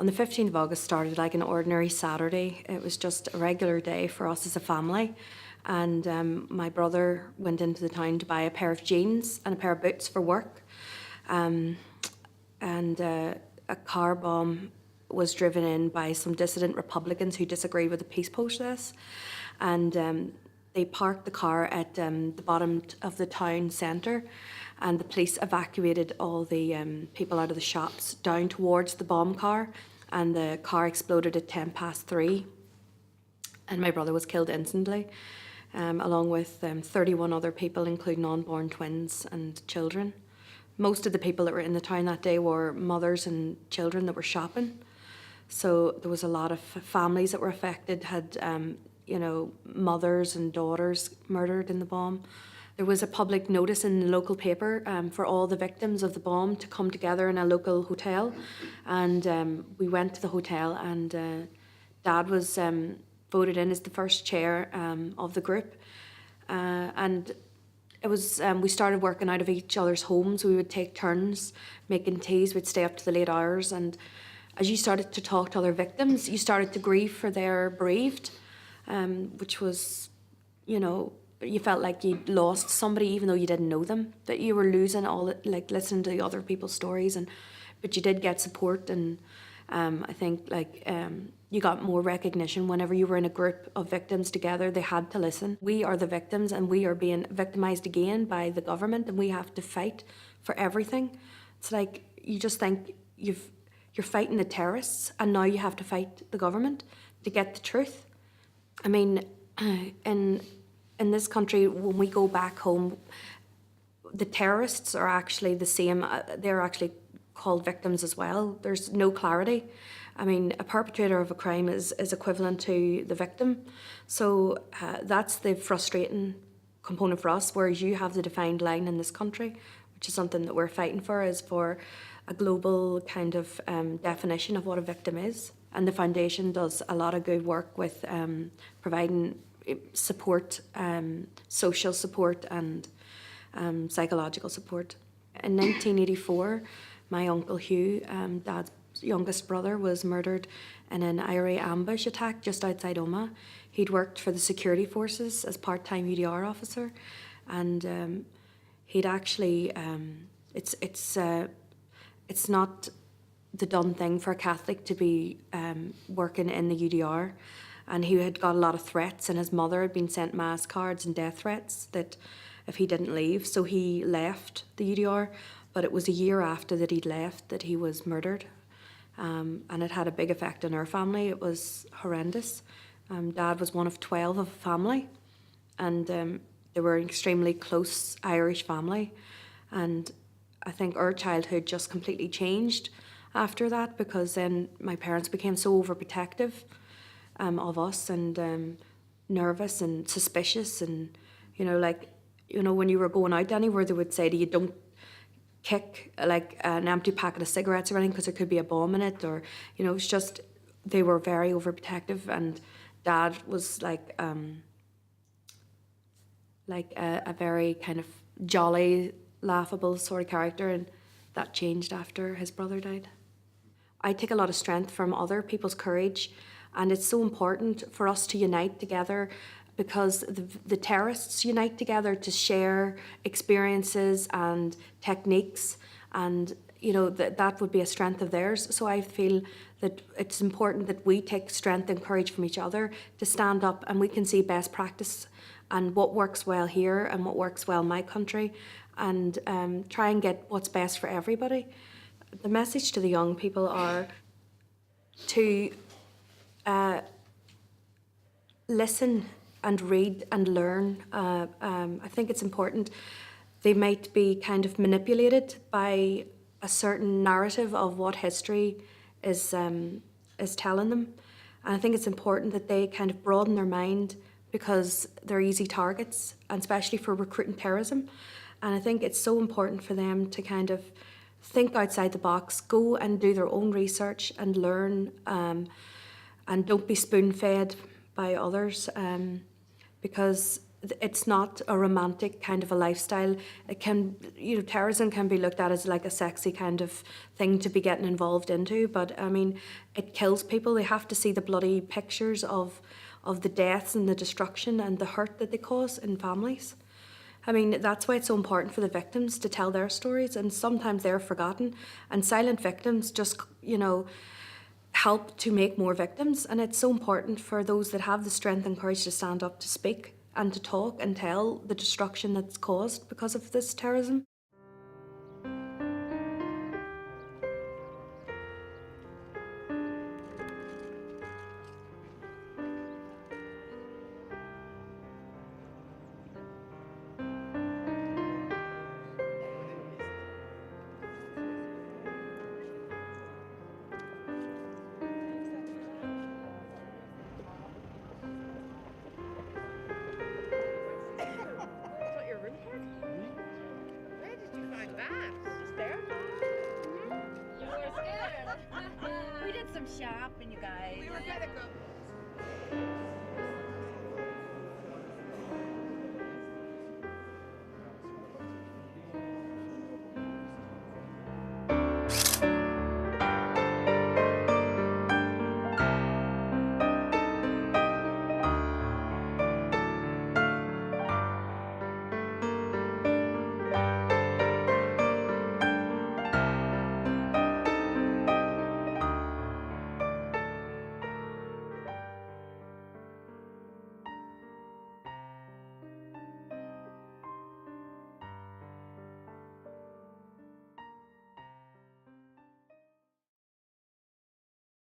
On the 15th of August started like an ordinary Saturday. It was just a regular day for us as a family. And my brother went into the town to buy a pair of jeans and a pair of boots for work. And a car bomb was driven in by some dissident Republicans who disagreed with the peace process. And they parked the car at the bottom of the town centre, and the police evacuated all the people out of the shops down towards the bomb car, and the car exploded at 3:10, and my brother was killed instantly, along with 31 other people, including unborn twins and children. Most of the people that were in the town that day were mothers and children that were shopping. So there was a lot of families that were affected, had mothers and daughters murdered in the bomb. There was a public notice in the local paper for all the victims of the bomb to come together in a local hotel. And we went to the hotel, and Dad was voted in as the first chair of the group. And it was we started working out of each other's homes. We would take turns making teas. We'd stay up to the late hours. And as you started to talk to other victims, you started to grieve for their bereaved, which was, you felt like you'd lost somebody even though you didn't know them, that you were losing all it, like listening to the other people's stories, but you did get support, and I think you got more recognition whenever you were in a group of victims together. They had to listen. We are the victims, and we are being victimised again by the government, and we have to fight for everything. It's like you just think you're fighting the terrorists, and now you have to fight the government to get the truth. I mean, in this country, when we go back home, the terrorists are actually the same. They're actually called victims as well. There's no clarity. I mean, a perpetrator of a crime is equivalent to the victim. So that's the frustrating component for us, whereas you have the defined line in this country, which is something that we're fighting for, is for a global kind of definition of what a victim is. And the foundation does a lot of good work with providing support, social support and psychological support. In 1984, my uncle Hugh, Dad's youngest brother, was murdered in an IRA ambush attack just outside Omagh. He'd worked for the security forces as part-time UDR officer, and he'd actually, it's not the done thing for a Catholic to be working in the UDR, and he had got a lot of threats, and his mother had been sent mass cards and death threats that if he didn't leave, so he left the UDR, but it was a year after that he'd left that he was murdered, and it had a big effect on our family. It was horrendous. Dad was one of 12 of a family, and they were an extremely close Irish family, and I think our childhood just completely changed after that, because then my parents became so overprotective of us, and nervous and suspicious, and when you were going out anywhere, they would say to you, don't kick like an empty packet of cigarettes or anything because there could be a bomb in it, or it's just, they were very overprotective. And Dad was like a very kind of jolly, laughable sort of character, and that changed after his brother died. I take a lot of strength from other people's courage, and it's so important for us to unite together, because the terrorists unite together to share experiences and techniques, and that would be a strength of theirs. So I feel that it's important that we take strength and courage from each other to stand up, and we can see best practice and what works well here and what works well in my country, and try and get what's best for everybody. The message to the young people are to listen and read and learn. I think it's important. They might be kind of manipulated by a certain narrative of what history is telling them. And I think it's important that they kind of broaden their mind, because they're easy targets, and especially for recruiting terrorism. And I think it's so important for them to kind of think outside the box, go and do their own research and learn, and don't be spoon-fed by others, because it's not a romantic kind of a lifestyle. It can, terrorism can be looked at as like a sexy kind of thing to be getting involved into, but I mean, it kills people. They have to see the bloody pictures of the deaths and the destruction and the hurt that they cause in families. I mean, that's why it's so important for the victims to tell their stories, and sometimes they're forgotten, and silent victims just, help to make more victims. And it's so important for those that have the strength and courage to stand up to speak and to talk and tell the destruction that's caused because of this terrorism. We did some shopping, you guys. We were gonna go.